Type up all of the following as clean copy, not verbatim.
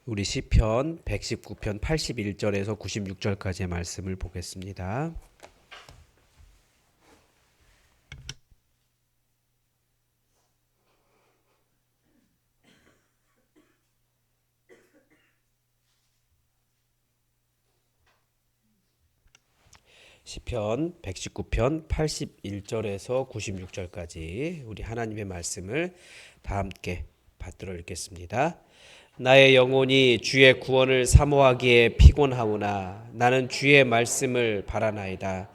우리 시편 119편 81절에서 96절까지의 말씀을 보겠습니다. 시편 119편 81절에서 96절까지 우리 하나님의 말씀을 다 함께 받들어 읽겠습니다. 나의 영혼이 주의 구원을 사모하기에 피곤하오나 나는 주의 말씀을 바라나이다.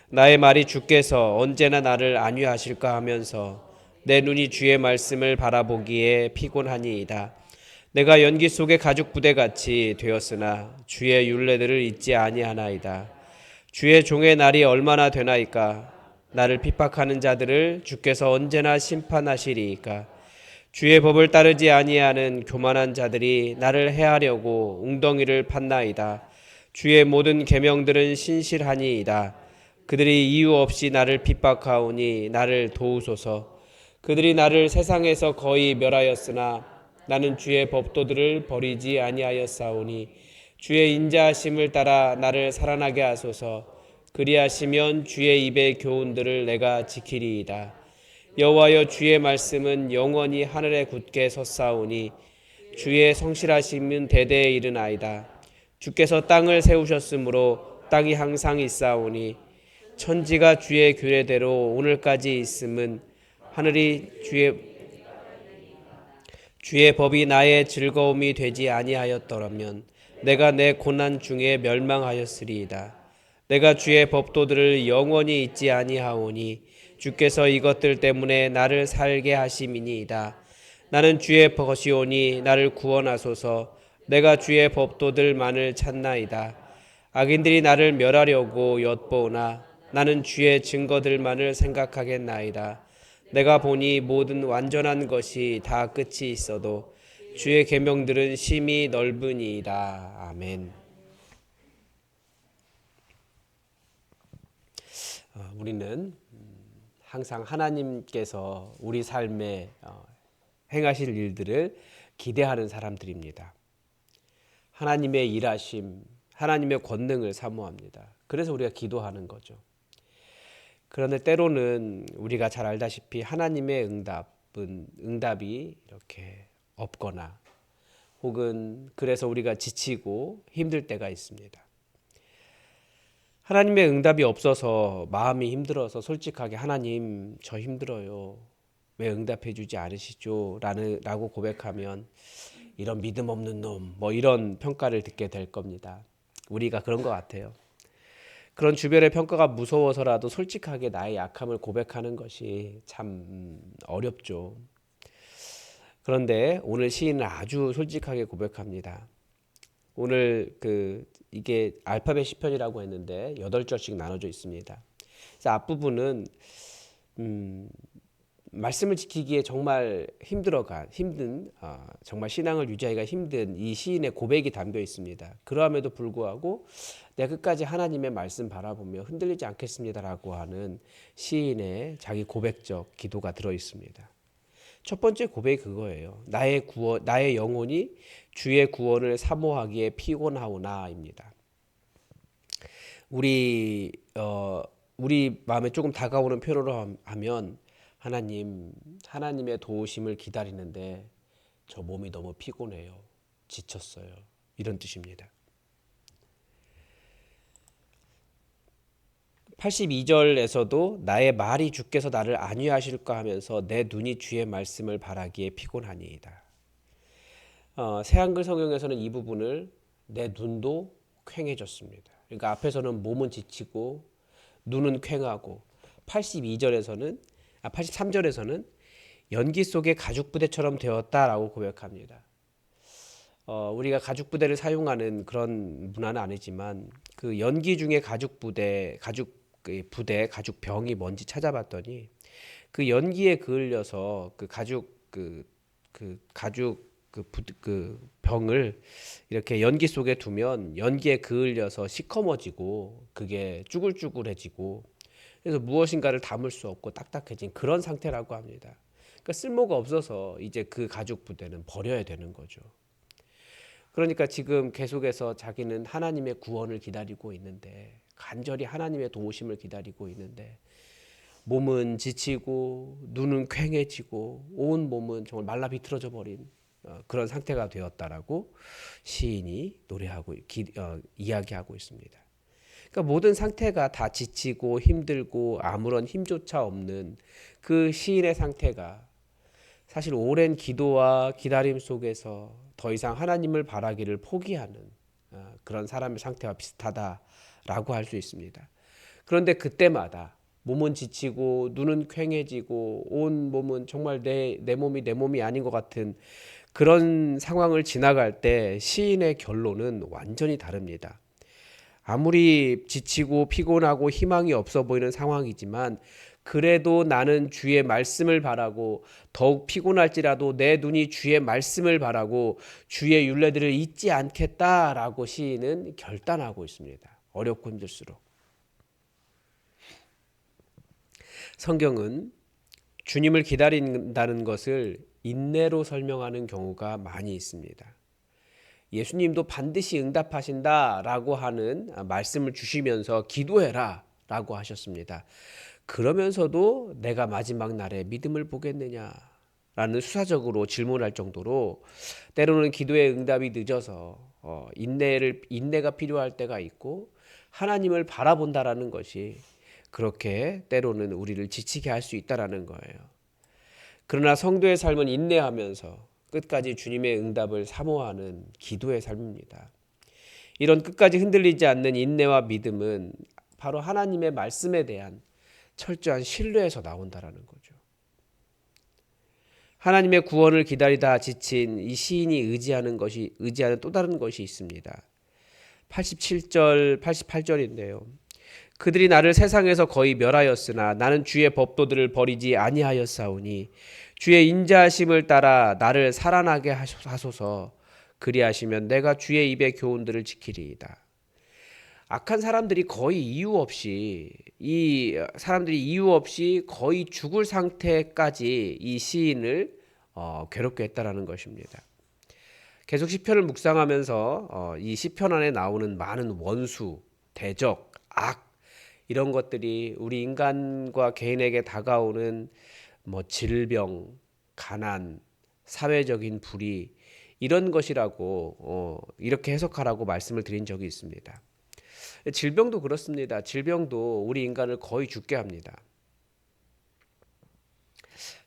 나의 말이 주께서 언제나 나를 안위하실까 하면서 내 눈이 주의 말씀을 바라보기에 피곤하니이다. 내가 연기 속의 가죽 부대같이 되었으나 주의 율례들을 잊지 아니하나이다. 주의 종의 날이 얼마나 되나이까? 나를 핍박하는 자들을 주께서 언제나 심판하시리이까? 주의 법을 따르지 아니하는 교만한 자들이 나를 해하려고 웅덩이를 팠나이다. 주의 모든 계명들은 신실하니이다. 그들이 이유 없이 나를 핍박하오니 나를 도우소서. 그들이 나를 세상에서 거의 멸하였으나 나는 주의 법도들을 버리지 아니하였사오니 주의 인자하심을 따라 나를 살아나게 하소서. 그리하시면 주의 입의 교훈들을 내가 지키리이다. 여호와여, 주의 말씀은 영원히 하늘에 굳게 섰사오니 주의 성실하심은 대대에 이르나이다. 주께서 땅을 세우셨으므로 땅이 항상 있사오니 천지가 주의 규례대로 오늘까지 있음은 하늘이 주의 법이 나의 즐거움이 되지 아니하였더라면 내가 내 고난 중에 멸망하였으리이다. 내가 주의 법도들을 영원히 잊지 아니하오니 주께서 이것들 때문에 나를 살게 하심이니이다. 나는 주의 벗이오니 나를 구원하소서. 내가 주의 법도들만을 찾나이다. 악인들이 나를 멸하려고 엿보오나 나는 주의 증거들만을 생각하겠나이다. 내가 보니 모든 완전한 것이 다 끝이 있어도 주의 계명들은 심히 넓으니이다. 아멘. 우리는 항상 하나님께서 우리 삶에 행하실 일들을 기대하는 사람들입니다. 하나님의 일하심, 하나님의 권능을 사모합니다. 그래서 우리가 기도하는 거죠. 그런데 때로는 우리가 잘 알다시피 하나님의 응답이 이렇게 없거나 혹은 그래서 우리가 지치고 힘들 때가 있습니다. 하나님의 응답이 없어서 마음이 힘들어서 솔직하게 하나님 저 힘들어요. 왜 응답해 주지 않으시죠? 라고 고백하면 이런 믿음 없는 놈 뭐 이런 평가를 듣게 될 겁니다. 우리가 그런 것 같아요. 그런 주변의 평가가 무서워서라도 솔직하게 나의 약함을 고백하는 것이 참 어렵죠. 그런데 오늘 시인은 아주 솔직하게 고백합니다. 오늘 이게 알파벳 시편이라고 했는데 8절씩 나눠져 있습니다. 그래서 앞부분은 말씀을 지키기에 정말 힘든 정말 신앙을 유지하기가 힘든 이 시인의 고백이 담겨 있습니다. 그럼에도 불구하고 내가 끝까지 하나님의 말씀 바라보며 흔들리지 않겠습니다라고 하는 시인의 자기 고백적 기도가 들어 있습니다. 첫 번째 고백이 그거예요. 나의 영혼이 주의 구원을 사모하기에 피곤하오나입니다. 우리 마음에 조금 다가오는 표현으로 하면 하나님의 도우심을 기다리는데 저 몸이 너무 피곤해요. 지쳤어요. 이런 뜻입니다. 82절에서도 나의 말이 주께서 나를 안위하실까 하면서 내 눈이 주의 말씀을 바라기에 피곤하니이다. 새한글 성경에서는 이 부분을 내 눈도 퀭해졌습니다. 그러니까 앞에서는 몸은 지치고 눈은 퀭하고 83절에서는 연기 속의 가죽 부대처럼 되었다라고 고백합니다. 우리가 가죽 부대를 사용하는 그런 문화는 아니지만 그 연기 중에 가죽 병이 뭔지 찾아봤더니 그 연기에 그을려서 그 병을 이렇게 연기 속에 두면 연기에 그을려서 시커머지고 그게 쭈글쭈글해지고 그래서 무엇인가를 담을 수 없고 딱딱해진 그런 상태라고 합니다. 그러니까 쓸모가 없어서 이제 그 가죽 부대는 버려야 되는 거죠. 그러니까 지금 계속해서 자기는 하나님의 구원을 기다리고 있는데, 간절히 하나님의 도우심을 기다리고 있는데, 몸은 지치고 눈은 퀭해지고 온 몸은 정말 말라 비틀어져 버린 그런 상태가 되었다라고 시인이 이야기하고 있습니다. 그러니까 모든 상태가 다 지치고 힘들고 아무런 힘조차 없는 그 시인의 상태가 사실 오랜 기도와 기다림 속에서 더 이상 하나님을 바라기를 포기하는 그런 사람의 상태와 비슷하다라고 할 수 있습니다. 그런데 그때마다 몸은 지치고 눈은 퀭해지고 온 몸은 정말 내 몸이 아닌 것 같은 그런 상황을 지나갈 때 시인의 결론은 완전히 다릅니다. 아무리 지치고 피곤하고 희망이 없어 보이는 상황이지만 그래도 나는 주의 말씀을 바라고 더욱 피곤할지라도 내 눈이 주의 말씀을 바라고 주의 율례들을 잊지 않겠다라고 시인은 결단하고 있습니다. 어렵고 힘들수록. 성경은 주님을 기다린다는 것을 인내로 설명하는 경우가 많이 있습니다. 예수님도 반드시 응답하신다라고 하는 말씀을 주시면서 기도해라 라고 하셨습니다. 그러면서도 내가 마지막 날에 믿음을 보겠느냐 라는 수사적으로 질문할 정도로 때로는 기도의 응답이 늦어서 인내가 필요할 때가 있고 하나님을 바라본다라는 것이 그렇게 때로는 우리를 지치게 할 수 있다라는 거예요. 그러나 성도의 삶은 인내하면서 끝까지 주님의 응답을 사모하는 기도의 삶입니다. 이런 끝까지 흔들리지 않는 인내와 믿음은 바로 하나님의 말씀에 대한 철저한 신뢰에서 나온다라는 거죠. 하나님의 구원을 기다리다 지친 이 시인이 의지하는 또 다른 것이 있습니다. 87절, 88절인데요. 그들이 나를 세상에서 거의 멸하였으나 나는 주의 법도들을 버리지 아니하였사오니 주의 인자하심을 따라 나를 살아나게 하소서. 그리하시면 내가 주의 입의 교훈들을 지키리이다. 악한 사람들이 거의 이유 없이 거의 죽을 상태까지 이 시인을 괴롭게 했다라는 것입니다. 계속 시편을 묵상하면서 이 시편 안에 나오는 많은 원수, 대적, 악 이런 것들이 우리 인간과 개인에게 다가오는 질병, 가난, 사회적인 불의 이런 것이라고 이렇게 해석하라고 말씀을 드린 적이 있습니다. 질병도 그렇습니다. 질병도 우리 인간을 거의 죽게 합니다.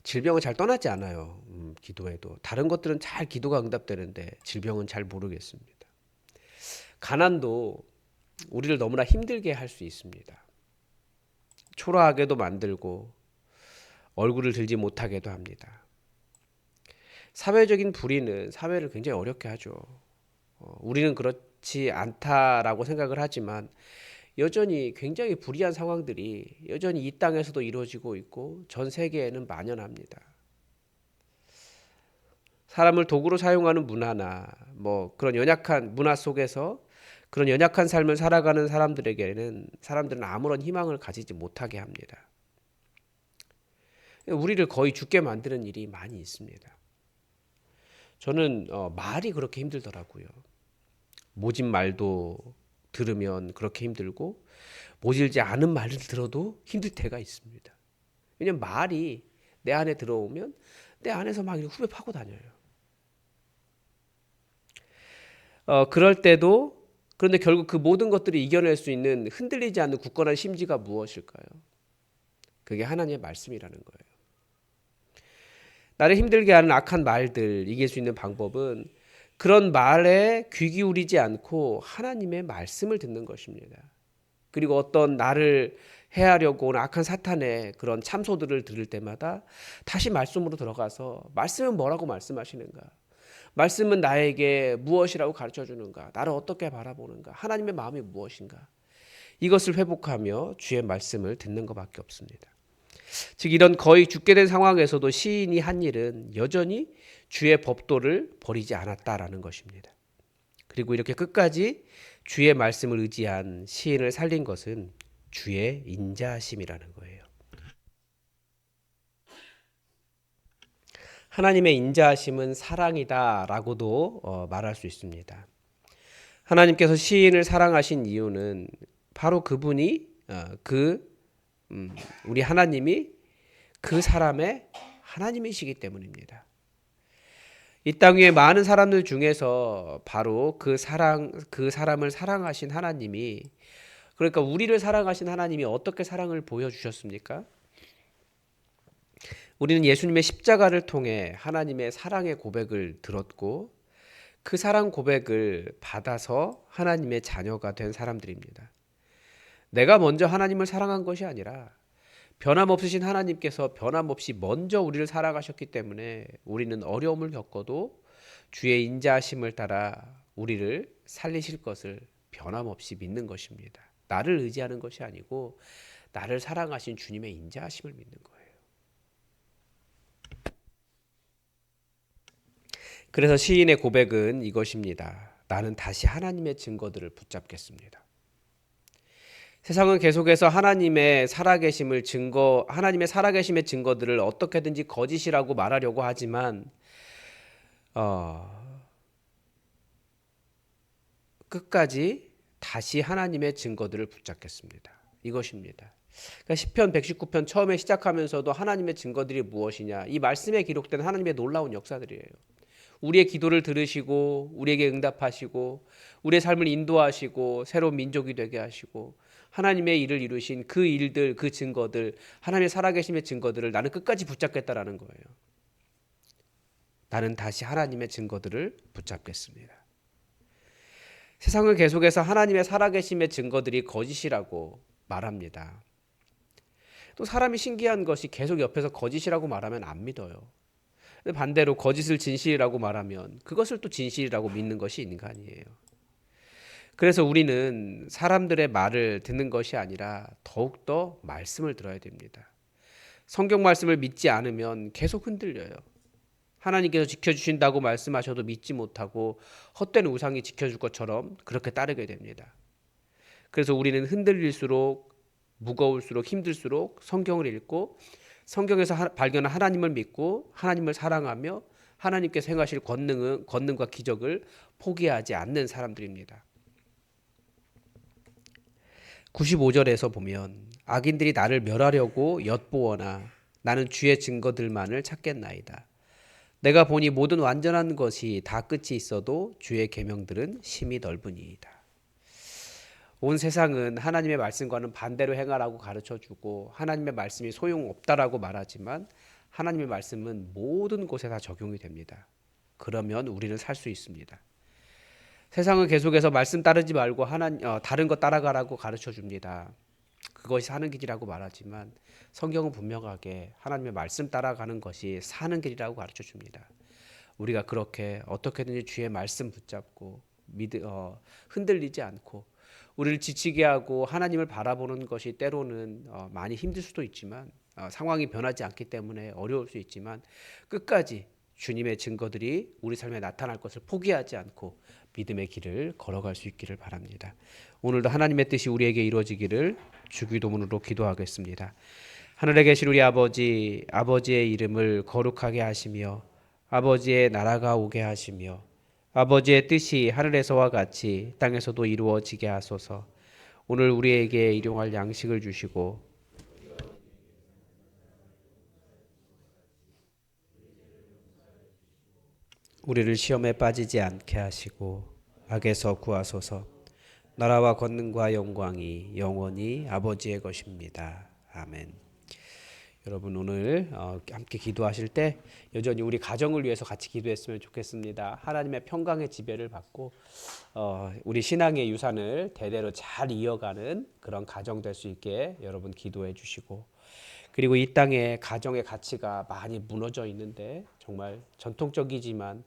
질병은 잘 떠나지 않아요. 기도해도. 다른 것들은 잘 기도가 응답되는데 질병은 잘 모르겠습니다. 가난도 우리를 너무나 힘들게 할 수 있습니다. 초라하게도 만들고 얼굴을 들지 못하게도 합니다. 사회적인 불의는 사회를 굉장히 어렵게 하죠. 우리는 그렇지 않다라고 생각을 하지만 여전히 굉장히 불의한 상황들이 여전히 이 땅에서도 이루어지고 있고 전 세계에는 만연합니다. 사람을 도구로 사용하는 문화나 그런 연약한 문화 속에서 그런 연약한 삶을 살아가는 사람들은 아무런 희망을 가지지 못하게 합니다. 우리를 거의 죽게 만드는 일이 많이 있습니다. 저는 말이 그렇게 힘들더라고요. 모진 말도 들으면 그렇게 힘들고 모질지 않은 말을 들어도 힘들 때가 있습니다. 왜냐하면 말이 내 안에 들어오면 내 안에서 막 후벼 파고 다녀요. 그런데 결국 그 모든 것들을 이겨낼 수 있는 흔들리지 않는 굳건한 심지가 무엇일까요? 그게 하나님의 말씀이라는 거예요. 나를 힘들게 하는 악한 말들 이길 수 있는 방법은 그런 말에 귀 기울이지 않고 하나님의 말씀을 듣는 것입니다. 그리고 어떤 나를 해하려고 오는 악한 사탄의 그런 참소들을 들을 때마다 다시 말씀으로 들어가서 말씀은 뭐라고 말씀하시는가? 말씀은 나에게 무엇이라고 가르쳐 주는가? 나를 어떻게 바라보는가? 하나님의 마음이 무엇인가? 이것을 회복하며 주의 말씀을 듣는 것밖에 없습니다. 즉 이런 거의 죽게 된 상황에서도 시인이 한 일은 여전히 주의 법도를 버리지 않았다라는 것입니다. 그리고 이렇게 끝까지 주의 말씀을 의지한 시인을 살린 것은 주의 인자하심이라는 거예요. 하나님의 인자하심은 사랑이다라고도 말할 수 있습니다. 하나님께서 시인을 사랑하신 이유는 바로 그분이 우리 하나님이 그 사람의 하나님이시기 때문입니다. 이 땅 위에 많은 사람들 중에서 바로 그 사람을 사랑하신 하나님이, 그러니까 우리를 사랑하신 하나님이 어떻게 사랑을 보여주셨습니까? 우리는 예수님의 십자가를 통해 하나님의 사랑의 고백을 들었고 그 사랑 고백을 받아서 하나님의 자녀가 된 사람들입니다. 내가 먼저 하나님을 사랑한 것이 아니라 변함없으신 하나님께서 변함없이 먼저 우리를 사랑하셨기 때문에 우리는 어려움을 겪어도 주의 인자하심을 따라 우리를 살리실 것을 변함없이 믿는 것입니다. 나를 의지하는 것이 아니고 나를 사랑하신 주님의 인자하심을 믿는 거예요. 그래서 시인의 고백은 이것입니다. 나는 다시 하나님의 증거들을 붙잡겠습니다. 세상은 계속해서 하나님의 살아계심의 증거들을 어떻게든지 거짓이라고 말하려고 하지만 끝까지 다시 하나님의 증거들을 붙잡겠습니다. 이것입니다. 그러니까 시편 119편 처음에 시작하면서도 하나님의 증거들이 무엇이냐, 이 말씀에 기록된 하나님의 놀라운 역사들이에요. 우리의 기도를 들으시고 우리에게 응답하시고 우리의 삶을 인도하시고 새로운 민족이 되게 하시고 하나님의 일을 이루신 그 일들, 그 증거들, 하나님의 살아계심의 증거들을 나는 끝까지 붙잡겠다라는 거예요. 나는 다시 하나님의 증거들을 붙잡겠습니다. 세상은 계속해서 하나님의 살아계심의 증거들이 거짓이라고 말합니다. 또 사람이 신기한 것이 계속 옆에서 거짓이라고 말하면 안 믿어요. 반대로 거짓을 진실이라고 말하면 그것을 또 진실이라고 믿는 것이 인간이에요. 그래서 우리는 사람들의 말을 듣는 것이 아니라 더욱더 말씀을 들어야 됩니다. 성경 말씀을 믿지 않으면 계속 흔들려요. 하나님께서 지켜주신다고 말씀하셔도 믿지 못하고 헛된 우상이 지켜줄 것처럼 그렇게 따르게 됩니다. 그래서 우리는 흔들릴수록, 무거울수록, 힘들수록 성경을 읽고 성경에서 발견한 하나님을 믿고 하나님을 사랑하며 하나님께서 행하실 권능과 기적을 포기하지 않는 사람들입니다. 95절에서 보면 악인들이 나를 멸하려고 엿보거나 나는 주의 증거들만을 찾겠나이다. 내가 보니 모든 완전한 것이 다 끝이 있어도 주의 계명들은 심히 넓으니이다. 온 세상은 하나님의 말씀과는 반대로 행하라고 가르쳐주고 하나님의 말씀이 소용없다라고 말하지만 하나님의 말씀은 모든 곳에 다 적용이 됩니다. 그러면 우리는 살 수 있습니다. 세상은 계속해서 말씀 따르지 말고 다른 거 따라가라고 가르쳐줍니다. 그것이 사는 길이라고 말하지만 성경은 분명하게 하나님의 말씀 따라가는 것이 사는 길이라고 가르쳐줍니다. 우리가 그렇게 어떻게든지 주의 말씀 붙잡고 흔들리지 않고 우리를 지치게 하고 하나님을 바라보는 것이 때로는 많이 힘들 수도 있지만 상황이 변하지 않기 때문에 어려울 수 있지만 끝까지 주님의 증거들이 우리 삶에 나타날 것을 포기하지 않고 믿음의 길을 걸어갈 수 있기를 바랍니다. 오늘도 하나님의 뜻이 우리에게 이루어지기를 주기도문으로 기도하겠습니다. 하늘에 계신 우리 아버지, 아버지의 이름을 거룩하게 하시며 아버지의 나라가 오게 하시며 아버지의 뜻이 하늘에서와 같이 땅에서도 이루어지게 하소서. 오늘 우리에게 일용할 양식을 주시고 우리를 시험에 빠지지 않게 하시고 악에서 구하소서. 나라와 권능과 영광이 영원히 아버지의 것입니다. 아멘. 여러분 오늘 함께 기도하실 때 여전히 우리 가정을 위해서 같이 기도했으면 좋겠습니다. 하나님의 평강의 지배를 받고 우리 신앙의 유산을 대대로 잘 이어가는 그런 가정 될 수 있게 여러분 기도해 주시고, 그리고 이 땅에 가정의 가치가 많이 무너져 있는데 정말 전통적이지만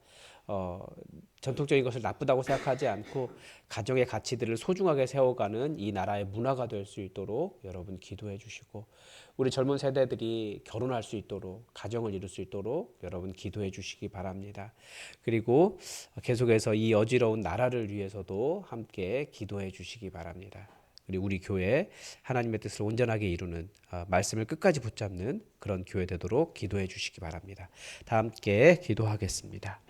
전통적인 것을 나쁘다고 생각하지 않고 가정의 가치들을 소중하게 세워가는 이 나라의 문화가 될 수 있도록 여러분 기도해 주시고, 우리 젊은 세대들이 결혼할 수 있도록 가정을 이룰 수 있도록 여러분 기도해 주시기 바랍니다. 그리고 계속해서 이 어지러운 나라를 위해서도 함께 기도해 주시기 바랍니다. 우리 교회 하나님의 뜻을 온전하게 이루는 말씀을 끝까지 붙잡는 그런 교회 되도록 기도해 주시기 바랍니다. 다 함께 기도하겠습니다.